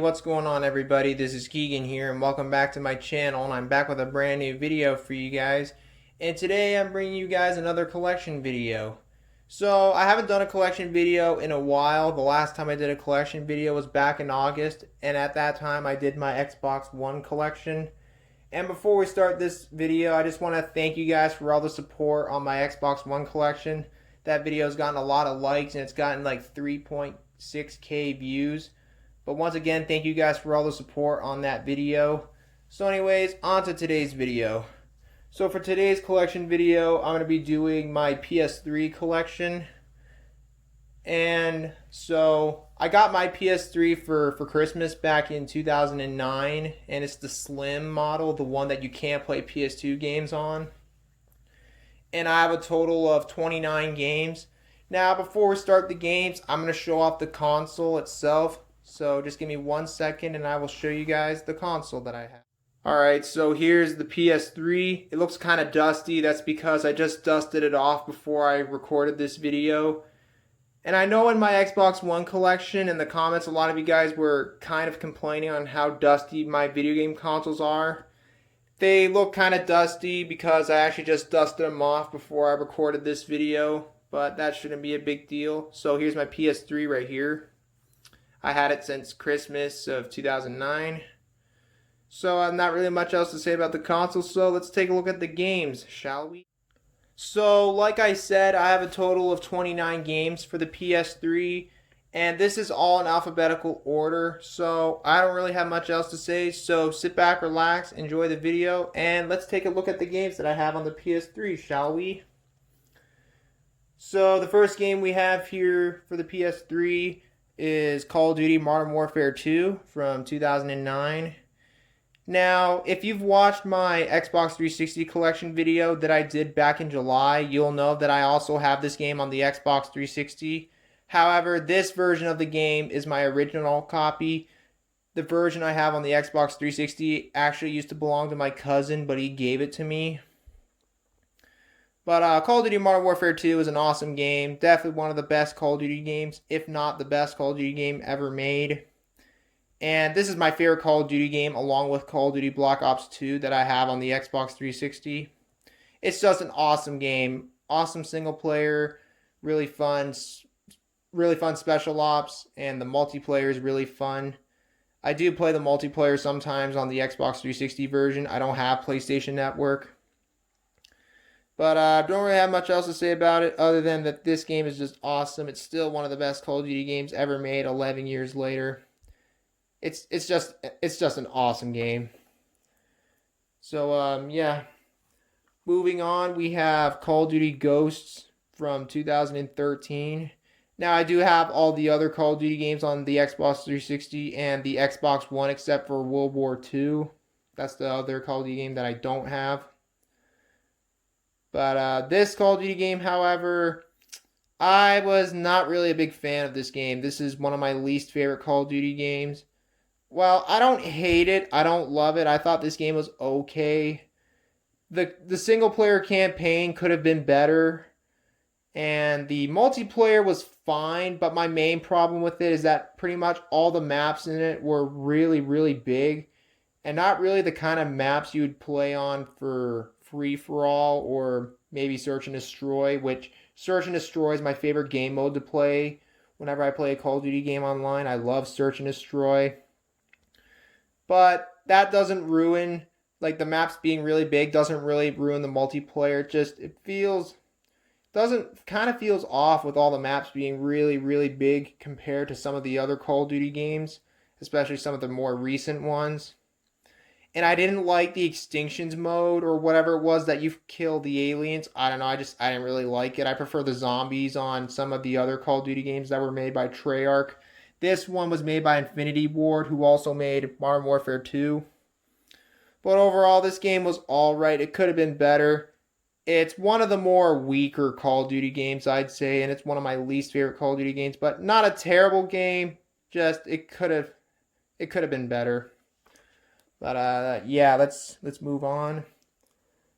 what's going on everybody? This is Keegan here and welcome back to my channel, and I'm back with a brand new video for you guys. And today I'm bringing you guys another collection video. So I haven't done a collection video in a while. The last time I did a collection video was back in August, and at that time I did my Xbox One collection. And before we start this video, I just want to thank you guys for all the support on my Xbox One collection. That video has gotten a lot of likes and it's gotten like 3.6k views. But once again, thank you guys for all the support on that video. So anyways, on to today's video. So for today's collection video, I'm going to be doing my PS3 collection. And so I got my PS3 for Christmas back in 2009. And it's the Slim model, the one that you can't play PS2 games on. And I have a total of 29 games. Now before we start the games, I'm going to show off the console itself. So just give me 1 second and I will show you guys the console that I have. Alright, so here's the PS3. It looks kind of dusty. That's because I just dusted it off before I recorded this video. And I know in my Xbox One collection, in the comments, a lot of you guys were kind of complaining on how dusty my video game consoles are. They look kind of dusty because I actually just dusted them off before I recorded this video. But that shouldn't be a big deal. So here's my PS3 right here. I had it since Christmas of 2009. So not really much else to say about the console, so let's take a look at the games, shall we? So like I said, I have a total of 29 games for the PS3, and this is all in alphabetical order, so I don't really have much else to say, so sit back, relax, enjoy the video, and let's take a look at the games that I have on the PS3, shall we? So the first game we have here for the PS3 is Call of Duty Modern Warfare 2 from 2009. Now, if you've watched my Xbox 360 collection video that I did back in July, you'll know that I also have this game on the Xbox 360. However, this version of the game is my original copy. The version I have on the Xbox 360 actually used to belong to my cousin, but he gave it to me. But Call of Duty Modern Warfare 2 is an awesome game. Definitely one of the best Call of Duty games, if not the best Call of Duty game ever made. And this is my favorite Call of Duty game, along with Call of Duty Black Ops 2 that I have on the Xbox 360. It's just an awesome game. Awesome single player, really fun special ops, and the multiplayer is really fun. I do play the multiplayer sometimes on the Xbox 360 version. I don't have PlayStation Network. But I don't really have much else to say about it other than that this game is just awesome. It's still one of the best Call of Duty games ever made 11 years later. It's just an awesome game. So yeah. Moving on, we have Call of Duty Ghosts from 2013. Now I do have all the other Call of Duty games on the Xbox 360 and the Xbox One except for World War II. That's the other Call of Duty game that I don't have. But this Call of Duty game, however, I was not really a big fan of this game. This is one of my least favorite Call of Duty games. Well, I don't hate it. I don't love it. I thought this game was okay. The single player campaign could have been better. And the multiplayer was fine. But my main problem with it is that pretty much all the maps in it were really, really big. And not really the kind of maps you would play on for free-for-all or maybe Search and Destroy. Which Search and Destroy is my favorite game mode to play. Whenever I play a Call of Duty game online, I love Search and Destroy. But that doesn't ruin, like the maps being really big doesn't really ruin the multiplayer. It feels off with all the maps being really, really big compared to some of the other Call of Duty games, especially some of the more recent ones. And I didn't like the extinctions mode or whatever it was that you kill the aliens. I don't know, I didn't really like it. I prefer the zombies on some of the other Call of Duty games that were made by Treyarch. This one was made by Infinity Ward, who also made Modern Warfare 2. But overall, this game was alright. It could have been better. It's one of the more weaker Call of Duty games, I'd say, and it's one of my least favorite Call of Duty games. But not a terrible game. Just it could have been better. But yeah, let's move on.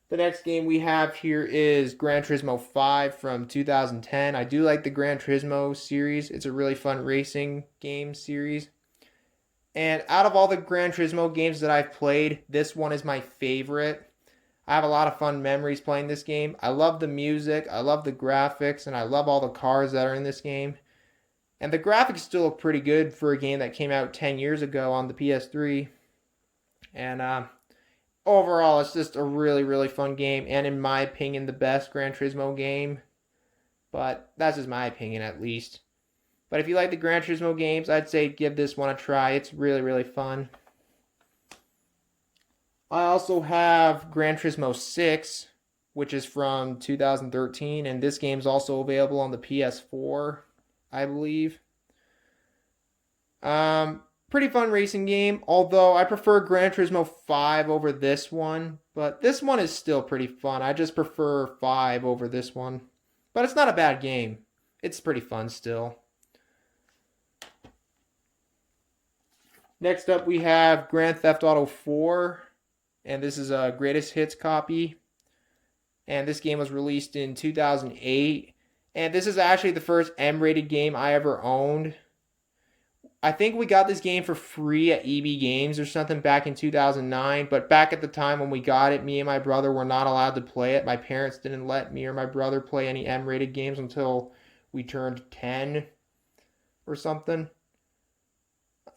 The next game we have here is Gran Turismo 5 from 2010. I do like the Gran Turismo series. It's a really fun racing game series. And out of all the Gran Turismo games that I've played, this one is my favorite. I have a lot of fun memories playing this game. I love the music, I love the graphics, and I love all the cars that are in this game. And the graphics still look pretty good for a game that came out 10 years ago on the PS3. And overall, it's just a really, really fun game. And in my opinion, the best Gran Turismo game. But that's just my opinion, at least. But if you like the Gran Turismo games, I'd say give this one a try. It's really, really fun. I also have Gran Turismo 6, which is from 2013. And this game's also available on the PS4, I believe. Pretty fun racing game, although I prefer Gran Turismo 5 over this one. But this one is still pretty fun. I just prefer 5 over this one. But it's not a bad game. It's pretty fun still. Next up we have Grand Theft Auto 4. And this is a greatest hits copy. And this game was released in 2008. And this is actually the first M-rated game I ever owned. I think we got this game for free at EB Games or something back in 2009. But back at the time when we got it, me and my brother were not allowed to play it. My parents didn't let me or my brother play any M-rated games until we turned 10 or something.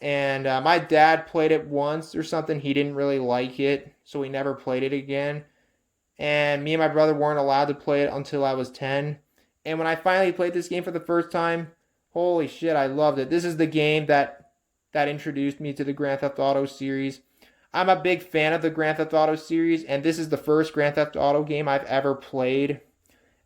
And my dad played it once or something. He didn't really like it, so we never played it again. And me and my brother weren't allowed to play it until I was 10. And when I finally played this game for the first time, holy shit, I loved it. This is the game that introduced me to the Grand Theft Auto series. I'm a big fan of the Grand Theft Auto series, and this is the first Grand Theft Auto game I've ever played.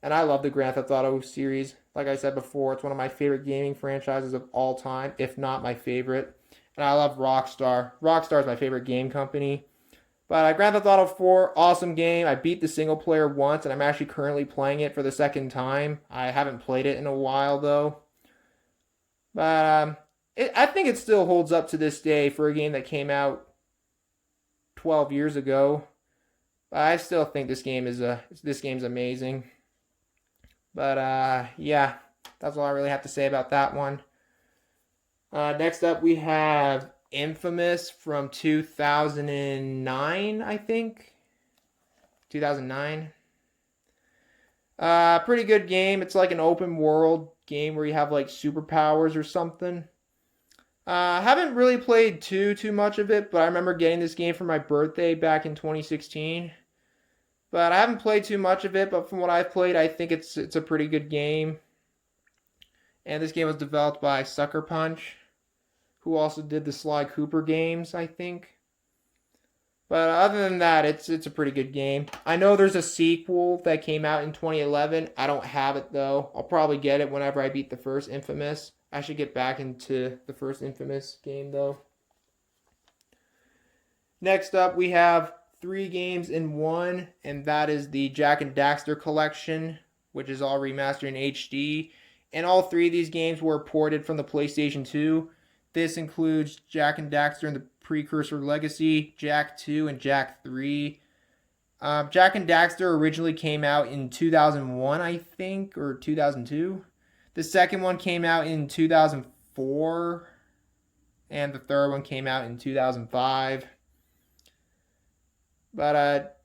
And I love the Grand Theft Auto series. Like I said before, it's one of my favorite gaming franchises of all time, if not my favorite. And I love Rockstar. Rockstar is my favorite game company. But Grand Theft Auto 4, awesome game. I beat the single player once, and I'm actually currently playing it for the second time. I haven't played it in a while, though. But I think it still holds up to this day for a game that came out 12 years ago. But I still think this game's amazing. But yeah, that's all I really have to say about that one. Next up, we have Infamous from 2009, I think. 2009. Pretty good game. It's like an open world game where you have like superpowers or something. Haven't really played too much of it, but I remember getting this game for my birthday back in 2016. But I haven't played too much of it, but from what I've played, I think it's a pretty good game. And this game was developed by Sucker Punch, who also did the Sly Cooper games, I think. But other than that, it's a pretty good game. I know there's a sequel that came out in 2011. I don't have it, though. I'll probably get it whenever I beat the first Infamous. I should get back into the first Infamous game, though. Next up, we have 3 games in one, and that is the Jak and Daxter Collection, which is all remastered in HD. And all 3 of these games were ported from the PlayStation 2. This includes Jak and Daxter and the Precursor Legacy, Jak 2, and Jak 3. Jak and Daxter originally came out in 2001, I think, or 2002. The second one came out in 2004, and the third one came out in 2005. But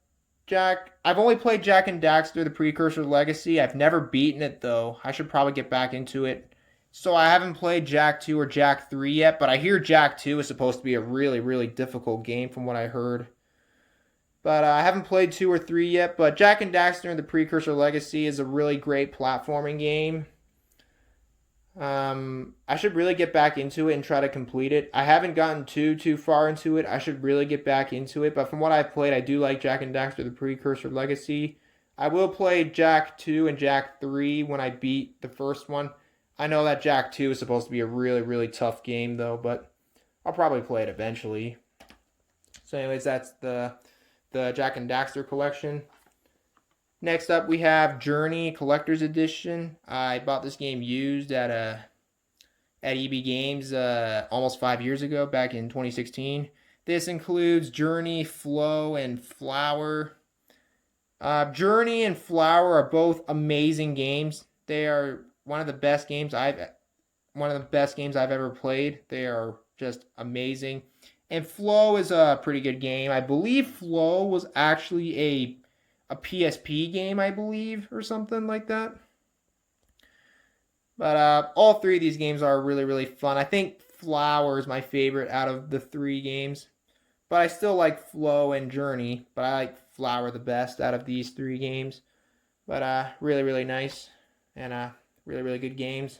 I've only played Jak and Daxter, the Precursor Legacy. I've never beaten it, though. I should probably get back into it. So I haven't played Jak 2 or Jak 3 yet, but I hear Jak 2 is supposed to be a really, really difficult game from what I heard. But I haven't played 2 or 3 yet, but Jak and Daxter and the Precursor Legacy is a really great platforming game. I should really get back into it and try to complete it. I haven't gotten too far into it. I should really get back into it, but from what I've played, I do like Jak and Daxter the Precursor Legacy. I will play Jak 2 and Jak 3 when I beat the first one. I know that Jak 2 is supposed to be a really, really tough game, though, but I'll probably play it eventually. So anyways, that's the Jak and Daxter collection. Next up, we have Journey Collector's Edition. I bought this game used at EB Games almost 5 years ago, back in 2016. This includes Journey, Flow, and Flower. Journey and Flower are both amazing games. They are one of the best games I've ever played. They are just amazing. And Flow is a pretty good game. I believe Flow was actually a PSP game, I believe, or something like that. But all three of these games are really, really fun. I think Flower is my favorite out of the three games. But I still like Flow and Journey. But I like Flower the best out of these three games. But really, really nice. And really, really good games.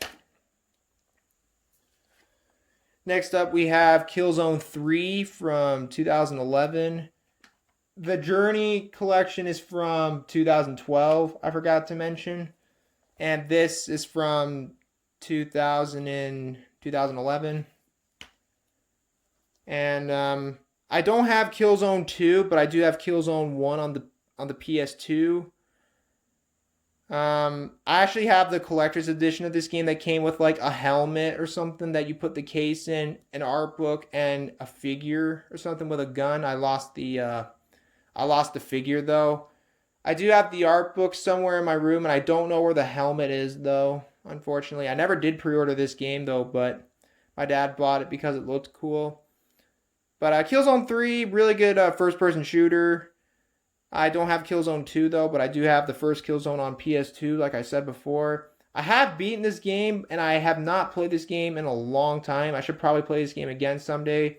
Next up, we have Killzone 3 from 2011. The Journey collection is from 2012, I forgot to mention. And this is from 2011. And I don't have Killzone 2, but I do have Killzone 1 on the PS2. I actually have the collector's edition of this game that came with like a helmet or something that you put the case in, an art book, and a figure or something with a gun. I lost the figure though. I do have the art book somewhere in my room, and I don't know where the helmet is though. Unfortunately, I never did pre-order this game though, but my dad bought it because it looked cool. But Killzone 3, really good first-person shooter. I don't have Killzone 2 though, but I do have the first Killzone on PS2, like I said before. I have beaten this game, and I have not played this game in a long time. I should probably play this game again someday.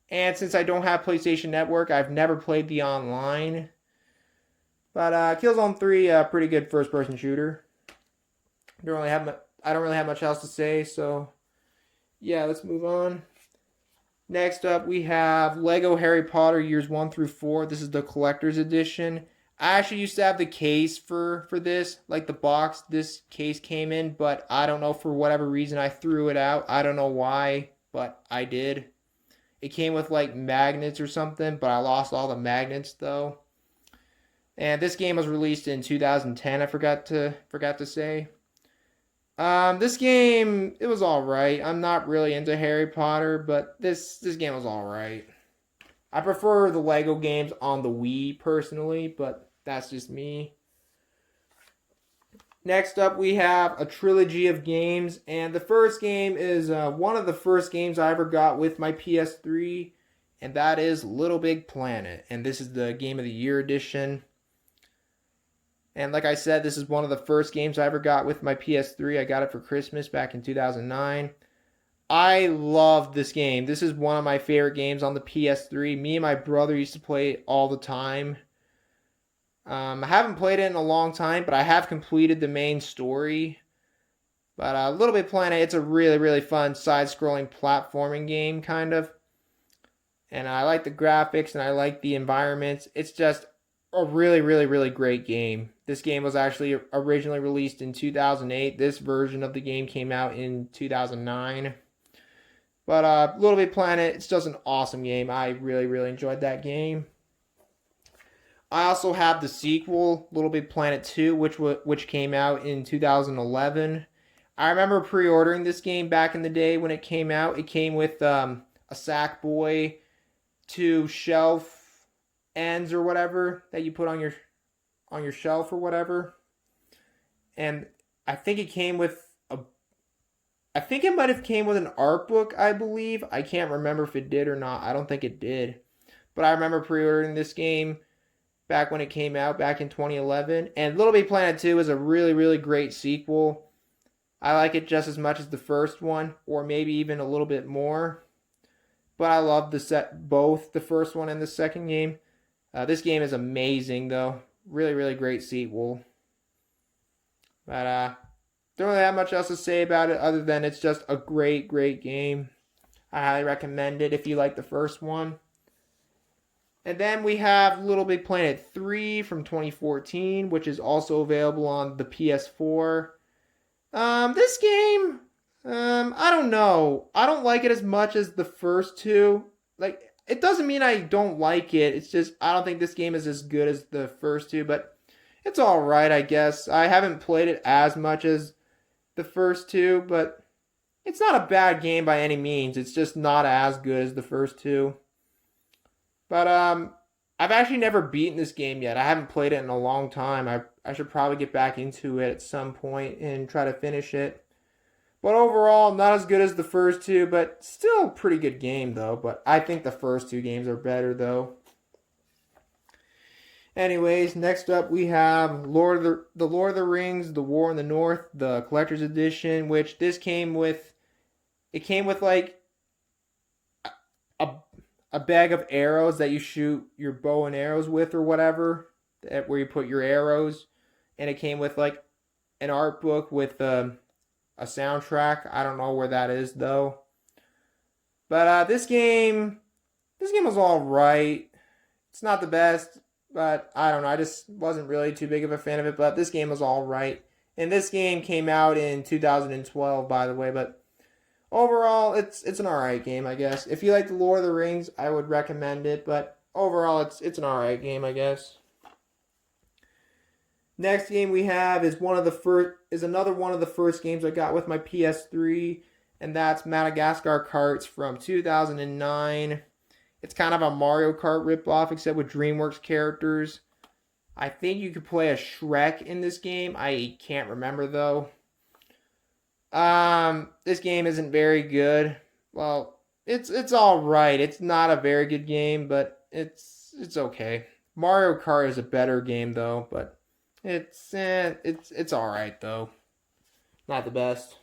And since I don't have PlayStation Network, I've never played the online. But Killzone 3, pretty good first-person shooter. I don't really have much else to say, so yeah, let's move on. Next up, we have Lego Harry Potter Years 1 through 4. This is the collector's edition. I actually used to have the case for this, like the box this case came in, but I don't know, for whatever reason I threw it out. I don't know why, but I did. It came with like magnets or something, but I lost all the magnets though. And this game was released in 2010, I forgot to say. This game, it was alright. I'm not really into Harry Potter, but this game was alright. I prefer the Lego games on the Wii, personally, but that's just me. Next up, we have a trilogy of games, and the first game is one of the first games I ever got with my PS3, and that is Little Big Planet, and this is the Game of the Year edition. And like I said, this is one of the first games I ever got with my PS3. I got it for Christmas back in 2009. I love this game. This is one of my favorite games on the PS3. Me and my brother used to play it all the time. I haven't played it in a long time, but I have completed the main story. But Little Big Planet, it's a really, really fun side-scrolling platforming game, kind of. And I like the graphics, and I like the environments. It's just a really, really, really great game. This game was actually originally released in 2008. This version of the game came out in 2009. But Little Big Planet, it's just an awesome game. I really, really enjoyed that game. I also have the sequel, Little Big Planet 2, which came out in 2011. I remember pre-ordering this game back in the day when it came out. It came with a Sackboy, 2 shelf ends or whatever that you put on your shelf or whatever. And I think it came with I think it might have came with an art book, I believe. I can't remember if it did or not. I don't think it did. But I remember pre-ordering this game back when it came out back in 2011. And Little Big Planet 2 is a really, really great sequel. I like it just as much as the first one, or maybe even a little bit more. But I love both the first one and the second game. This game is amazing, though. Really, really great sequel. But don't really have much else to say about it other than it's just a great, great game. I highly recommend it if you like the first one. And then we have Little Big Planet 3 from 2014, which is also available on the PS4. This game, I don't know. I don't like it as much as the first two. Like, it doesn't mean I don't like it. It's just, I don't think this game is as good as the first two, but it's alright, I guess. I haven't played it as much as the first two, but it's not a bad game by any means. It's just not as good as the first two. But I've actually never beaten this game yet. I haven't played it in a long time. I should probably get back into it at some point and try to finish it. But overall, not as good as the first two, but still a pretty good game though. But I think the first two games are better though. Anyways, next up we have Lord of the Rings, The War in the North, the collector's edition, which this came with. It came with like a a bag of arrows that you shoot your bow and arrows with or whatever, where you put your arrows, and it came with like an art book with a soundtrack. I don't know where that is though. But this game was all right. It's not the best, but I don't know. I just wasn't really too big of a fan of it. But this game was all right, and this game came out in 2012, by the way. But overall, it's an alright game, I guess. If you like the Lord of the Rings, I would recommend it. But overall, it's an alright game, I guess. Next game we have is another one of the first games I got with my PS3, and that's Madagascar Karts from 2009. It's kind of a Mario Kart ripoff, except with DreamWorks characters. I think you could play a Shrek in this game. I can't remember though. This game isn't very good. Well, it's all right. It's not a very good game, but it's okay. Mario Kart is a better game though, but it's all right though. Not the best.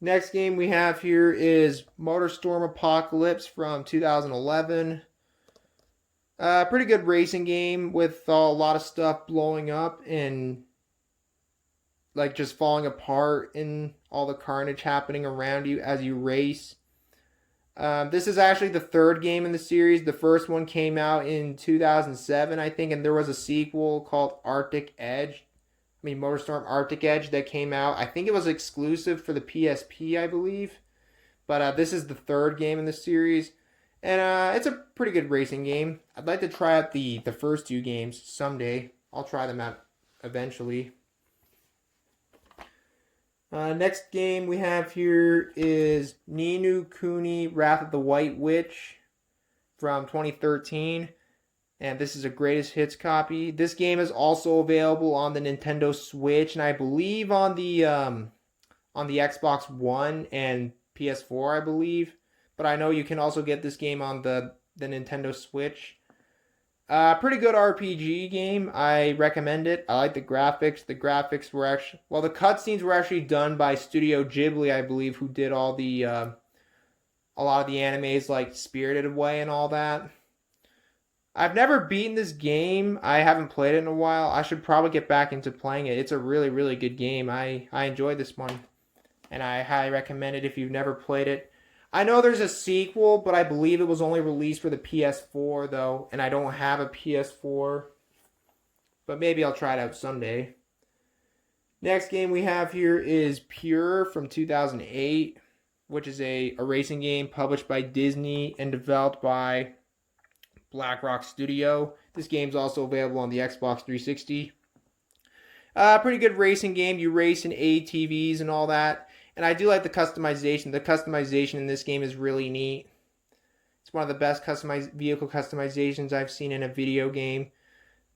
Next game we have here is Motorstorm Apocalypse from 2011. Pretty good racing game with a lot of stuff blowing up and like just falling apart and all the carnage happening around you as you race. This is actually the third game in the series. The first one came out in 2007, I think, and there was a sequel called Motorstorm Arctic Edge that came out. I think it was exclusive for the PSP, I believe. But this is the third game in the series. And it's a pretty good racing game. I'd like to try out the first two games someday. I'll try them out eventually. Next game we have here is Ni no Kuni Wrath of the White Witch from 2013. And this is a greatest hits copy. This game is also available on the Nintendo Switch, and I believe on the Xbox One and PS4, I believe. But I know you can also get this game on the Nintendo Switch. Pretty good RPG game. I recommend it. I like the graphics. The graphics were the cutscenes were actually done by Studio Ghibli, I believe, who did all the a lot of the animes like Spirited Away and all that. I've never beaten this game. I haven't played it in a while. I should probably get back into playing it. It's a really, really good game. I enjoyed this one. And I highly recommend it if you've never played it. I know there's a sequel, but I believe it was only released for the PS4, though. And I don't have a PS4. But maybe I'll try it out someday. Next game we have here is Pure from 2008, which is a racing game published by Disney and developed by BlackRock Studio. This game's also available on the Xbox 360. Pretty good racing game. You race in ATVs and all that. And I do like the customization. The customization in this game is really neat. It's one of the best vehicle customizations I've seen in a video game.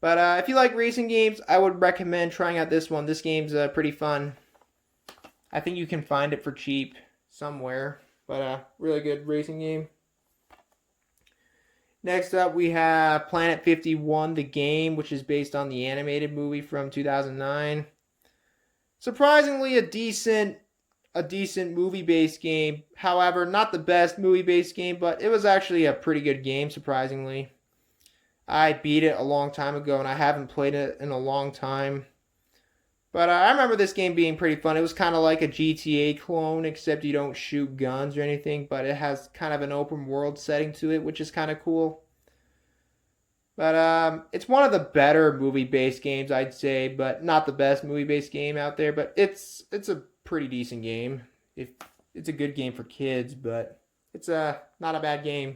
But if you like racing games, I would recommend trying out this one. This game's pretty fun. I think you can find it for cheap somewhere. But really good racing game. Next up, we have Planet 51, the game, which is based on the animated movie from 2009. Surprisingly, a decent movie-based game. However, not the best movie-based game, but it was actually a pretty good game, surprisingly. I beat it a long time ago, and I haven't played it in a long time. But I remember this game being pretty fun. It was kind of like a GTA clone, except you don't shoot guns or anything, but it has kind of an open world setting to it, which is kind of cool. But it's one of the better movie-based games, I'd say, but not the best movie-based game out there. But it's a pretty decent game. It's a good game for kids, but it's not a bad game.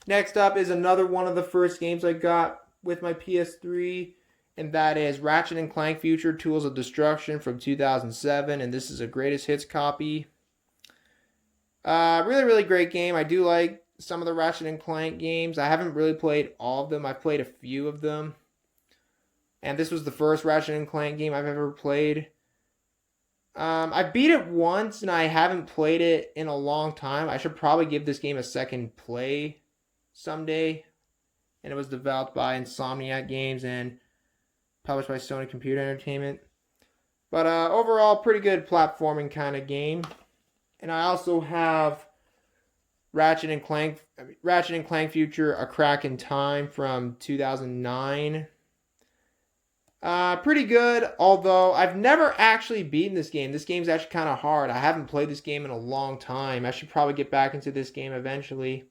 Next up is another one of the first games I got with my PS3. And that is Ratchet & Clank Future Tools of Destruction from 2007. And this is a greatest hits copy. Really, really great game. I do like some of the Ratchet & Clank games. I haven't really played all of them. I've played a few of them. And this was the first Ratchet & Clank game I've ever played. I beat it once and I haven't played it in a long time. I should probably give this game a second play someday. And it was developed by Insomniac Games and published by Sony Computer Entertainment. But overall, pretty good platforming kind of game. And I also have Ratchet and Clank Future: A Crack in Time from 2009. Pretty good, although I've never actually beaten this game. This game's actually kind of hard. I haven't played this game in a long time. I should probably get back into this game eventually.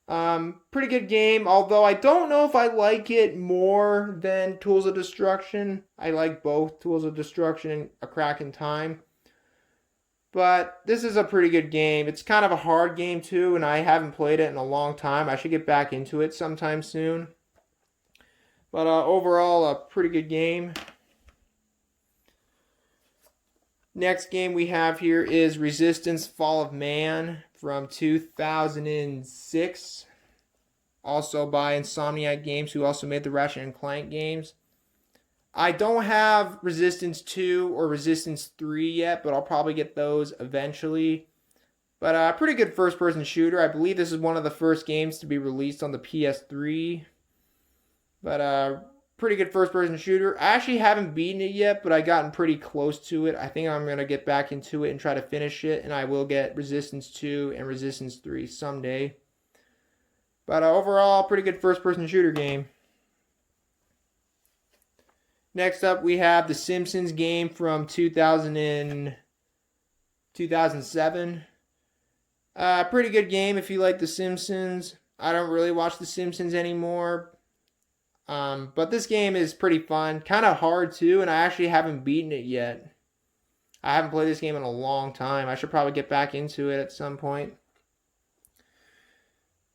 Pretty good game, although I don't know if I like it more than Tools of Destruction. I like both Tools of Destruction and A Crack in Time. But this is a pretty good game. It's kind of a hard game too, and I haven't played it in a long time. I should get back into it sometime soon. But overall, a pretty good game. Next game we have here is Resistance: Fall of Man from 2006. Also by Insomniac Games, who also made the Ratchet and Clank games. I don't have Resistance 2 or Resistance 3 yet, but I'll probably get those eventually. But a pretty good first-person shooter. I believe this is one of the first games to be released on the PS3. But pretty good first-person shooter. I actually haven't beaten it yet, but I gotten pretty close to it. I think I'm going to get back into it and try to finish it, and I will get Resistance 2 and Resistance 3 someday. But overall, pretty good first-person shooter game. Next up, we have the Simpsons Game from 2007. Pretty good game if you like the Simpsons. I don't really watch the Simpsons anymore. But this game is pretty fun. Kind of hard too, and I actually haven't beaten it yet. I haven't played this game in a long time. I should probably get back into it at some point.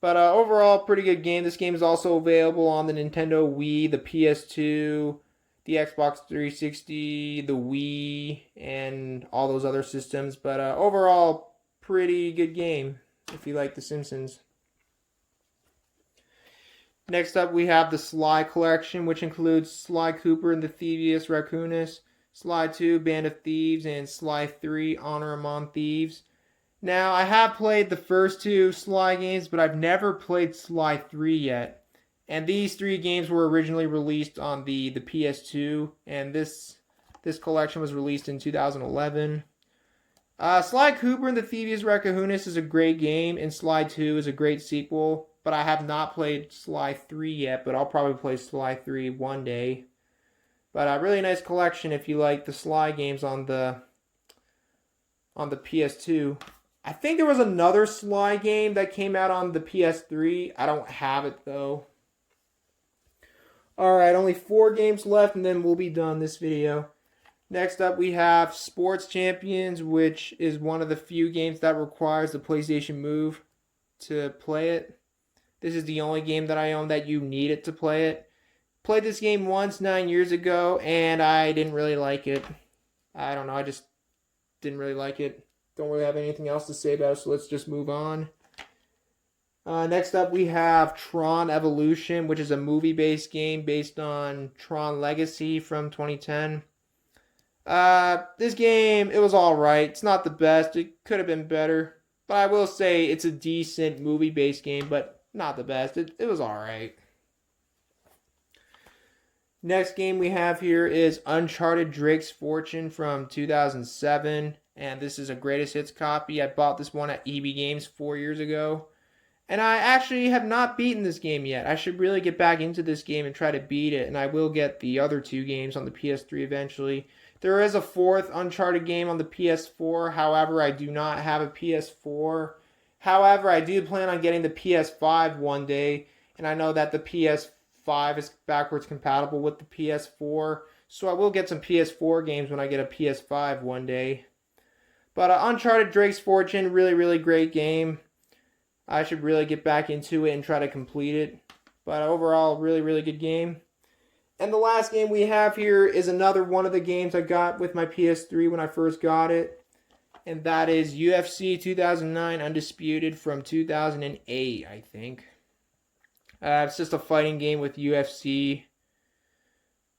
But overall, pretty good game. This game is also available on the Nintendo Wii, the PS2, the Xbox 360, the Wii, and all those other systems. But overall, pretty good game if you like The Simpsons. Next up, we have the Sly Collection, which includes Sly Cooper and the Thievius Raccoonus, Sly 2, Band of Thieves, and Sly 3, Honor Among Thieves. Now, I have played the first two Sly games, but I've never played Sly 3 yet. And these three games were originally released on the PS2, and this collection was released in 2011. Sly Cooper and the Thievius Raccoonus is a great game, and Sly 2 is a great sequel, but I have not played Sly 3 yet, but I'll probably play Sly 3 one day. But a really nice collection if you like the Sly games on the PS2. I think there was another Sly game that came out on the PS3. I don't have it though. Alright, only 4 games left and then we'll be done this video. Next up we have Sports Champions, which is one of the few games that requires the PlayStation Move to play it. This is the only game that I own that you need it to play it. Played this game once 9 years ago and I didn't really like it. I don't know, I just didn't really like it. Don't really have anything else to say about it, so let's just move on. Next up, we have Tron Evolution, which is a movie-based game based on Tron Legacy from 2010. This game, it was alright. It's not the best. It could have been better. But I will say it's a decent movie-based game, but not the best. It was alright. Next game we have here is Uncharted Drake's Fortune from 2007. And this is a greatest hits copy. I bought this one at EB Games 4 years ago. And I actually have not beaten this game yet. I should really get back into this game and try to beat it. And I will get the other 2 games on the PS3 eventually. There is a 4th Uncharted game on the PS4. However, I do not have a PS4. However, I do plan on getting the PS5 one day. And I know that the PS5 is backwards compatible with the PS4. So I will get some PS4 games when I get a PS5 one day. But Uncharted Drake's Fortune, really, really great game. I should really get back into it and try to complete it. But overall, really, really good game. And the last game we have here is another one of the games I got with my PS3 when I first got it. And that is UFC 2009 Undisputed from 2008, I think. It's just a fighting game with UFC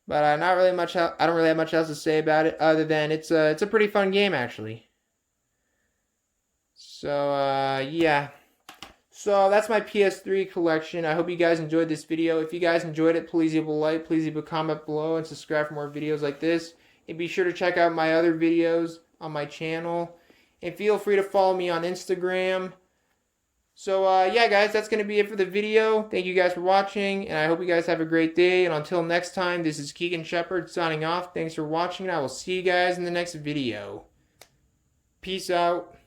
But not really much. I don't really have much else to say about it other than it's a pretty fun game actually. So yeah. So that's my PS3 collection. I hope you guys enjoyed this video. If you guys enjoyed it, please leave a like, please leave a comment below, and subscribe for more videos like this. And be sure to check out my other videos on my channel. And feel free to follow me on Instagram. So yeah, guys, that's going to be it for the video. Thank you guys for watching, and I hope you guys have a great day. And until next time, this is Keegan Shepard signing off. Thanks for watching, and I will see you guys in the next video. Peace out.